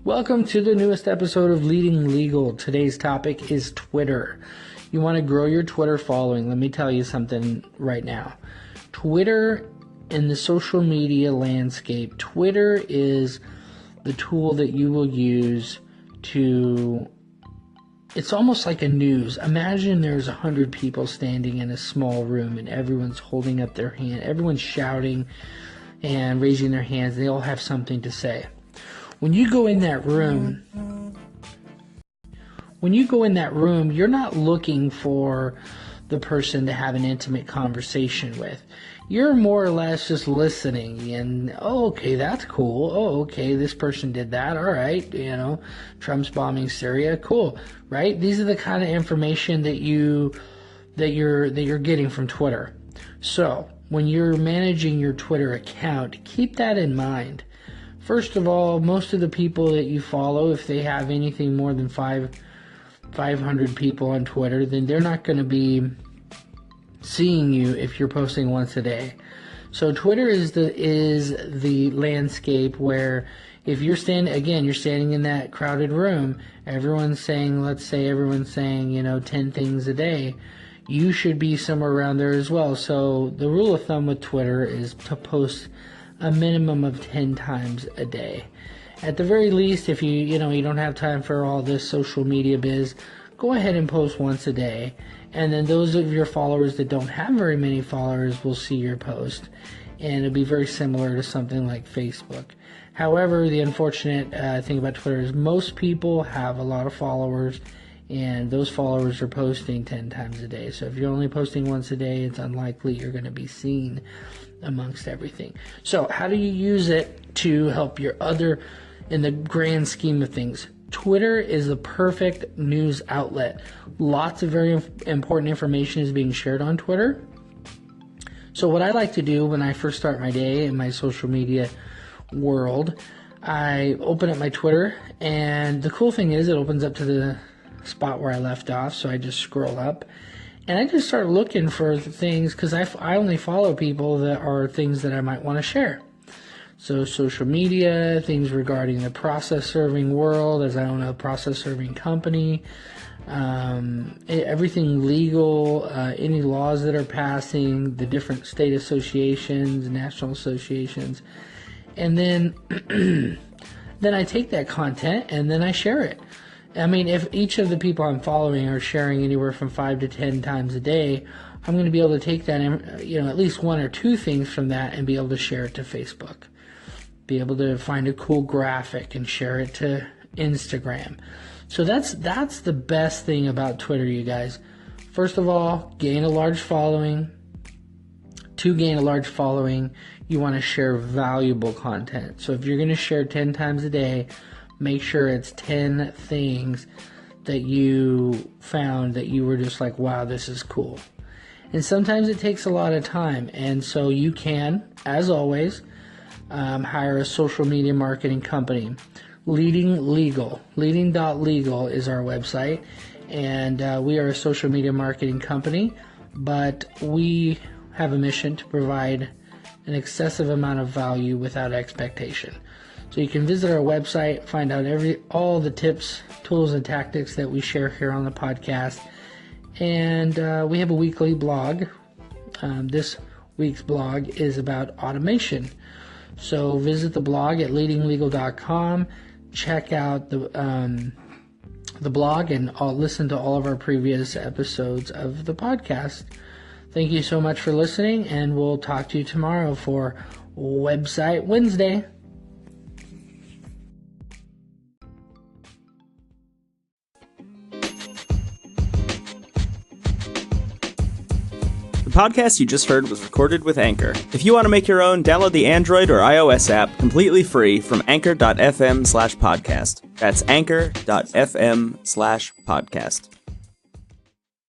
Welcome to the newest episode of Leading Legal. Today's topic is Twitter. You want to grow your Twitter following. Let me tell you something right now. Twitter in the social media landscape, Twitter is the tool that you will use to, it's almost like a news. Imagine there's 100 people standing in a small room and everyone's holding up their hand. Everyone's shouting and raising their hands. They all have something to say. When you go in that room, you're not looking for the person to have an intimate conversation with. You're more or less just listening and, oh, okay, that's cool. Oh, okay, this person did that. All right, Trump's bombing Syria. Cool, right? These are the kind of information that you're getting from Twitter. So when you're managing your Twitter account, keep that in mind. First of all, most of the people that you follow, if they have anything more than 500 people on Twitter, then they're not going to be seeing you if you're posting once a day. So Twitter is the landscape where if you're standing in that crowded room, everyone's saying 10 things a day. You should be somewhere around there as well. So the rule of thumb with Twitter is to post a minimum of 10 times a day. At the very least, if you don't have time for all this social media biz, go ahead and post once a day. And then those of your followers that don't have very many followers will see your post. And it'll be very similar to something like Facebook. However, the unfortunate thing about Twitter is most people have a lot of followers, and those followers are posting 10 times a day. So if you're only posting once a day, it's unlikely you're going to be seen amongst everything. So how do you use it to help your other, in the grand scheme of things? Twitter is the perfect news outlet. Lots of very important information is being shared on Twitter. So what I like to do when I first start my day in my social media world, I open up my Twitter, and the cool thing is it opens up to the spot where I left off, so I just scroll up. And I just start looking for things because I only follow people that are things that I might want to share. So social media, things regarding the process serving world, as I own a process serving company, everything legal, any laws that are passing, the different state associations, national associations. And then, then I take that content and then I share it. I mean, if each of the people I'm following are sharing anywhere from 5 to 10 times a day, I'm going to be able to take that, at least one or two things from that and be able to share it to Facebook. Be able to find a cool graphic and share it to Instagram. So that's the best thing about Twitter, you guys. First of all, gain a large following. To gain a large following, you want to share valuable content. So if you're going to share 10 times a day, make sure it's 10 things that you found that you were just like, wow, this is cool. And sometimes it takes a lot of time. And so you can, as always, hire a social media marketing company. Leading.legal is our website. And we are a social media marketing company, but we have a mission to provide an excessive amount of value without expectation. So you can visit our website, find out all the tips, tools, and tactics that we share here on the podcast. And we have a weekly blog. This week's blog is about automation. So visit the blog at leadinglegal.com. Check out the blog and listen to all of our previous episodes of the podcast. Thank you so much for listening, and we'll talk to you tomorrow for Website Wednesday. The podcast you just heard was recorded with Anchor. If you want to make your own, download the Android or iOS app completely free from anchor.fm/podcast. That's anchor.fm/podcast.